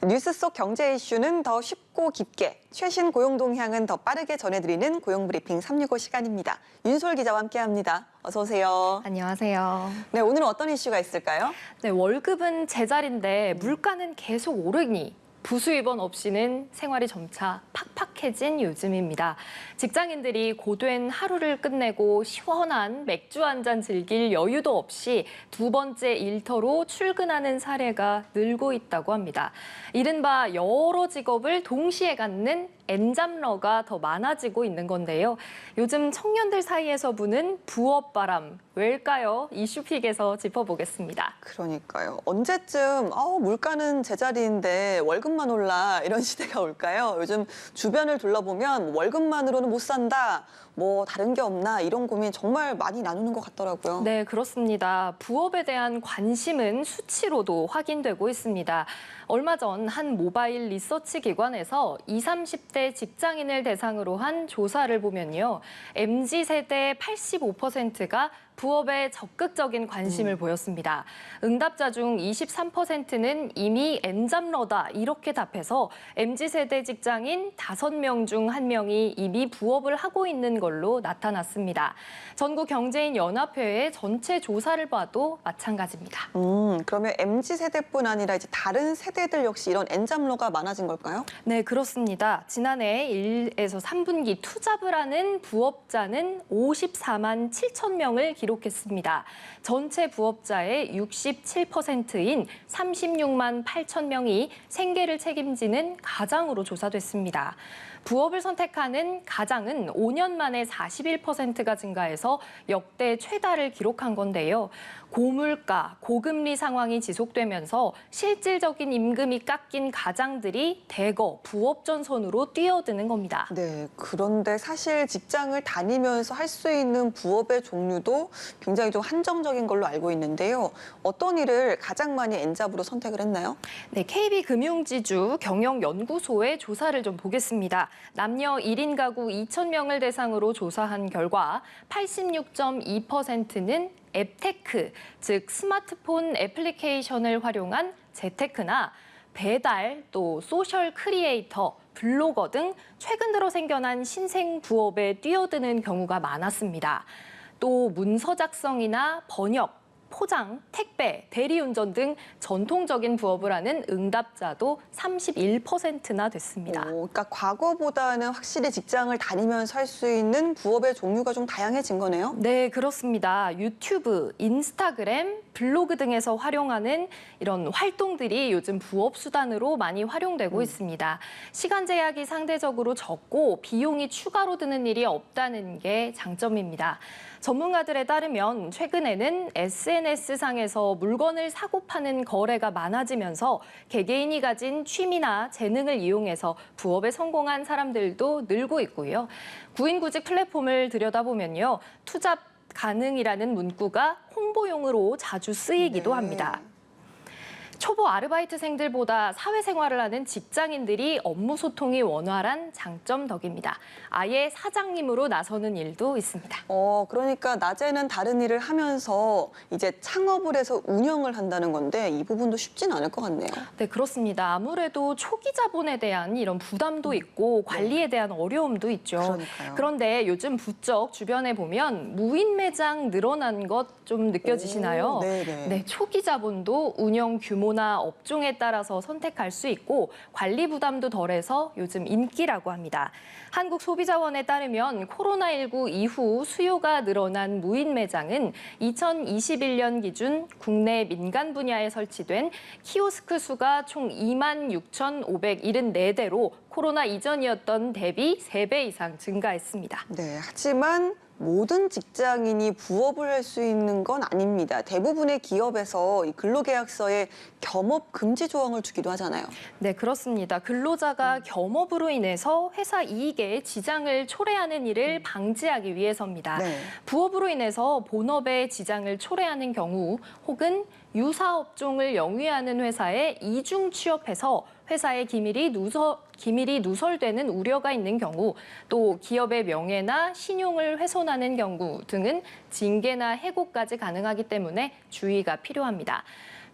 뉴스 속 경제 이슈는 더 쉽고 깊게, 최신 고용 동향은 더 빠르게 전해드리는 고용브리핑 365 시간입니다. 윤솔 기자와 함께합니다. 어서 오세요. 안녕하세요. 네, 오늘은 어떤 이슈가 있을까요? 네, 월급은 제자리인데 물가는 계속 오르니 부수입원 없이는 생활이 점차 팍팍해진 요즘입니다. 직장인들이 고된 하루를 끝내고 시원한 맥주 한 잔 즐길 여유도 없이 두 번째 일터로 출근하는 사례가 늘고 있다고 합니다. 이른바 여러 직업을 동시에 갖는 N잡러가 더 많아지고 있는 건데요. 요즘 청년들 사이에서 부는 부업바람, 왜일까요? 이슈픽에서 짚어보겠습니다. 그러니까요. 언제쯤 물가는 제자리인데 월급만 올라 이런 시대가 올까요? 요즘 주변을 둘러보면 월급만으로는 못 산다, 뭐 다른 게 없나 이런 고민 정말 많이 나누는 것 같더라고요. 네, 그렇습니다. 부업에 대한 관심은 수치로도 확인되고 있습니다. 얼마 전 한 모바일 리서치 기관에서 20, 30대 직장인을 대상으로 한 조사를 보면요. MZ세대 85%가 부업에 적극적인 관심을 보였습니다. 응답자 중 23%는 이미 N잡러다 이렇게 답해서 MZ세대 직장인 5명 중 1명이 이미 부업을 하고 있는 걸로 나타났습니다. 전국경제인연합회의 전체 조사를 봐도 마찬가지입니다. 그러면 MZ세대뿐 아니라 이제 다른 세대들 역시 이런 N잡러가 많아진 걸까요? 네, 그렇습니다. 지난해 1에서 3분기 투잡을 하는 부업자는 54만 7천 명을 기록했습니다. 전체 부업자의 67%인 36만 8천 명이 생계를 책임지는 가장으로 조사됐습니다. 부업을 선택하는 가장은 5년 만에 41%가 증가해서 역대 최다를 기록한 건데요. 고물가, 고금리 상황이 지속되면서 실질적인 임금이 깎인 가장들이 대거 부업 전선으로 뛰어드는 겁니다. 네, 그런데 사실 직장을 다니면서 할 수 있는 부업의 종류도 굉장히 좀 한정적인 걸로 알고 있는데요. 어떤 일을 가장 많이 N잡으로 선택을 했나요? 네, KB금융지주 경영연구소의 조사를 좀 보겠습니다. 남녀 1인 가구 2,000명을 대상으로 조사한 결과 86.2%는 앱테크, 즉 스마트폰 애플리케이션을 활용한 재테크나 배달, 또 소셜 크리에이터, 블로거 등 최근 들어 생겨난 신생 부업에 뛰어드는 경우가 많았습니다. 또 문서 작성이나 번역, 포장, 택배, 대리운전 등 전통적인 부업을 하는 응답자도 31%나 됐습니다. 그러니까 과거보다는 확실히 직장을 다니면서 할 수 있는 부업의 종류가 좀 다양해진 거네요. 네, 그렇습니다. 유튜브, 인스타그램, 블로그 등에서 활용하는 이런 활동들이 요즘 부업 수단으로 많이 활용되고 있습니다. 시간 제약이 상대적으로 적고 비용이 추가로 드는 일이 없다는 게 장점입니다. 전문가들에 따르면 최근에는 SNS상에서 물건을 사고 파는 거래가 많아지면서 개개인이 가진 취미나 재능을 이용해서 부업에 성공한 사람들도 늘고 있고요. 구인구직 플랫폼을 들여다보면요. 투잡 가능이라는 문구가 홍보용으로 자주 쓰이기도 합니다. 초보 아르바이트생들보다 사회생활을 하는 직장인들이 업무 소통이 원활한 장점 덕입니다. 아예 사장님으로 나서는 일도 있습니다. 그러니까 낮에는 다른 일을 하면서 이제 창업을 해서 운영을 한다는 건데 이 부분도 쉽진 않을 것 같네요. 네, 그렇습니다. 아무래도 초기 자본에 대한 이런 부담도 있고 관리에 대한 어려움도 있죠. 그러니까요. 그런데 요즘 부쩍 주변에 보면 무인 매장 늘어난 것 좀 느껴지시나요? 네네. 네, 초기 자본도 운영 규모나 업종에 따라서 선택할 수 있고 관리 부담도 덜해서 요즘 인기라고 합니다. 한국소비자원에 따르면 코로나19 이후 수요가 늘어난 무인 매장은 2021년 기준 국내 민간 분야에 설치된 키오스크 수가 총 26,574대로 코로나 이전이었던 대비 3배 이상 증가했습니다. 네, 하지만 모든 직장인이 부업을 할 수 있는 건 아닙니다. 대부분의 기업에서 이 근로계약서에 겸업 금지 조항을 주기도 하잖아요. 네, 그렇습니다. 근로자가 겸업으로 인해서 회사 이익에 지장을 초래하는 일을 방지하기 위해서입니다. 네. 부업으로 인해서 본업에 지장을 초래하는 경우 혹은 유사 업종을 영위하는 회사에 이중 취업해서 회사의 기밀이 누설되는 우려가 있는 경우, 또 기업의 명예나 신용을 훼손하는 경우 등은 징계나 해고까지 가능하기 때문에 주의가 필요합니다.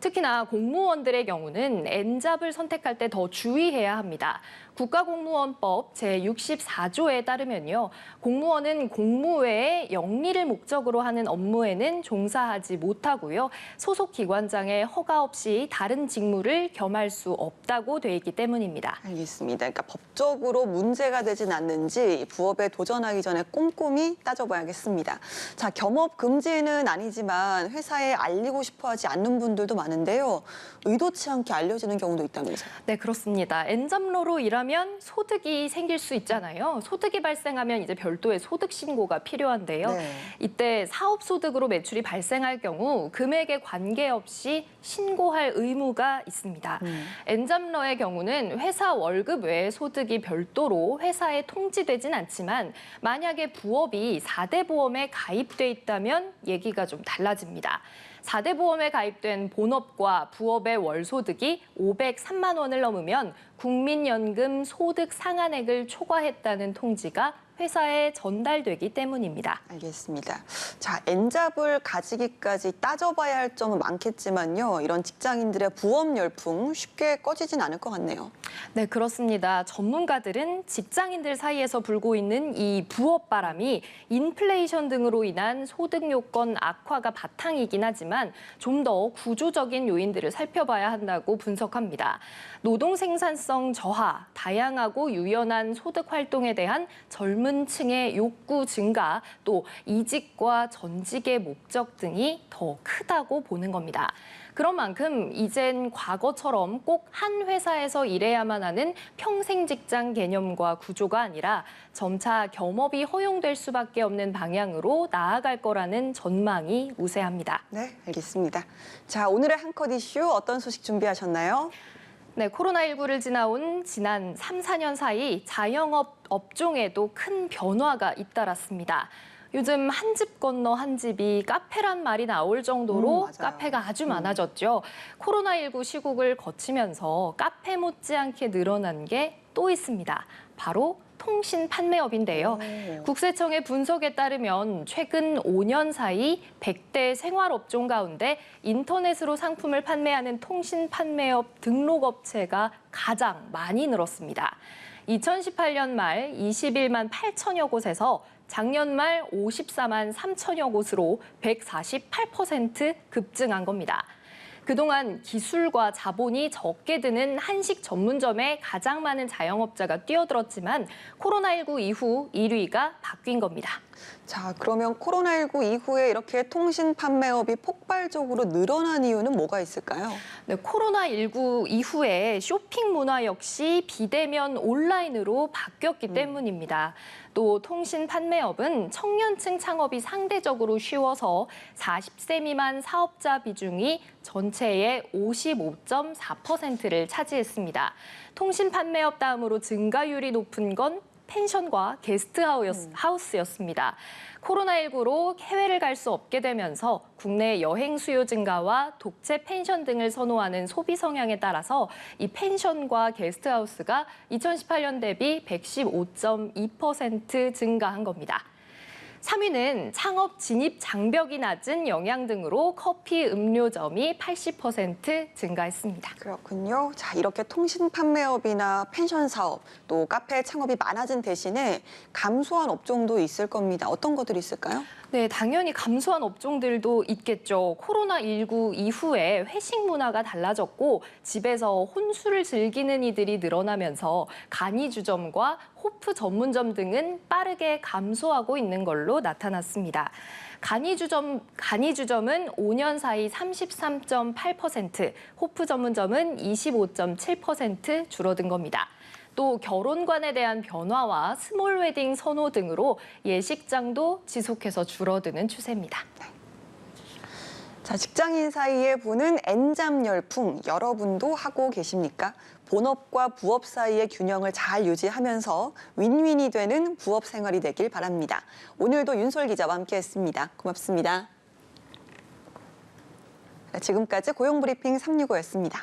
특히나 공무원들의 경우는 N잡을 선택할 때 더 주의해야 합니다. 국가공무원법 제64조에 따르면요. 공무원은 공무 외에 영리를 목적으로 하는 업무에는 종사하지 못하고요. 소속 기관장의 허가 없이 다른 직무를 겸할 수 없다고 돼 있기 때문입니다. 알겠습니다. 그러니까 법적으로 문제가 되진 않는지 부업에 도전하기 전에 꼼꼼히 따져봐야겠습니다. 자, 겸업 금지는 아니지만 회사에 알리고 싶어 하지 않는 분들도 많은데요. 의도치 않게 알려지는 경우도 있다면서요. 네, 그렇습니다. N잡러로 일하면 소득이 생길 수 있잖아요. 소득이 발생하면 이제 별도의 소득 신고가 필요한데요. 네. 이때 사업 소득으로 매출이 발생할 경우 금액에 관계없이 신고할 의무가 있습니다. N잡러의 경우는 회사 월급 외의 소득이 별도로 회사에 통지되진 않지만 만약에 부업이 4대 보험에 가입돼 있다면 얘기가 좀 달라집니다. 4대 보험에 가입된 본업과 부업의 월소득이 503만 원을 넘으면 국민연금 소득 상한액을 초과했다는 통지가 회사에 전달되기 때문입니다. 알겠습니다. 자, N잡을 가지기까지 따져봐야 할 점은 많겠지만요. 이런 직장인들의 부업 열풍 쉽게 꺼지진 않을 것 같네요. 네, 그렇습니다. 전문가들은 직장인들 사이에서 불고 있는 이 부업 바람이 인플레이션 등으로 인한 소득 요건 악화가 바탕이긴 하지만 좀 더 구조적인 요인들을 살펴봐야 한다고 분석합니다. 노동 생산성 저하, 다양하고 유연한 소득 활동에 대한 젊은 층의 욕구 증가, 또 이직과 전직의 목적 등이 더 크다고 보는 겁니다. 그런 만큼 이젠 과거처럼 꼭 한 회사에서 일해야만 하는 평생 직장 개념과 구조가 아니라 점차 겸업이 허용될 수밖에 없는 방향으로 나아갈 거라는 전망이 우세합니다. 네, 알겠습니다. 자, 오늘의 한컷 이슈 어떤 소식 준비하셨나요? 네, 코로나19를 지나온 지난 3, 4년 사이 자영업 업종에도 큰 변화가 잇따랐습니다. 요즘 한 집 건너 한 집이 카페란 말이 나올 정도로 맞아요. 카페가 아주 많아졌죠. 코로나19 시국을 거치면서 카페 못지않게 늘어난 게 또 있습니다. 바로 통신 판매업인데요. 국세청의 분석에 따르면 최근 5년 사이 100대 생활업종 가운데 인터넷으로 상품을 판매하는 통신 판매업 등록업체가 가장 많이 늘었습니다. 2018년 말 21만 8천여 곳에서 작년 말 54만 3천여 곳으로 148% 급증한 겁니다. 그동안 기술과 자본이 적게 드는 한식 전문점에 가장 많은 자영업자가 뛰어들었지만 코로나19 이후 1위가 바뀐 겁니다. 자, 그러면 코로나19 이후에 이렇게 통신 판매업이 폭발적으로 늘어난 이유는 뭐가 있을까요? 네, 코로나19 이후에 쇼핑 문화 역시 비대면 온라인으로 바뀌었기 때문입니다. 또 통신 판매업은 청년층 창업이 상대적으로 쉬워서 40세 미만 사업자 비중이 전체의 55.4%를 차지했습니다. 통신 판매업 다음으로 증가율이 높은 건 펜션과 게스트하우스였습니다. 코로나19로 해외를 갈 수 없게 되면서 국내 여행 수요 증가와 독채 펜션 등을 선호하는 소비 성향에 따라서 이 펜션과 게스트하우스가 2018년 대비 115.2% 증가한 겁니다. 3위는 창업 진입 장벽이 낮은 영양 등으로 커피 음료점이 80% 증가했습니다. 그렇군요. 자, 이렇게 통신 판매업이나 펜션 사업, 또 카페 창업이 많아진 대신에 감소한 업종도 있을 겁니다. 어떤 것들이 있을까요? 네, 당연히 감소한 업종들도 있겠죠. 코로나19 이후에 회식 문화가 달라졌고 집에서 혼술을 즐기는 이들이 늘어나면서 간이주점과 호프 전문점 등은 빠르게 감소하고 있는 걸로 나타났습니다. 간이주점은 5년 사이 33.8%, 호프 전문점은 25.7% 줄어든 겁니다. 또 결혼관에 대한 변화와 스몰 웨딩 선호 등으로 예식장도 지속해서 줄어드는 추세입니다. 자, 직장인 사이에 보는 N잡 열풍 여러분도 하고 계십니까? 본업과 부업 사이의 균형을 잘 유지하면서 윈윈이 되는 부업 생활이 되길 바랍니다. 오늘도 윤솔 기자와 함께했습니다. 고맙습니다. 지금까지 고용브리핑 365였습니다.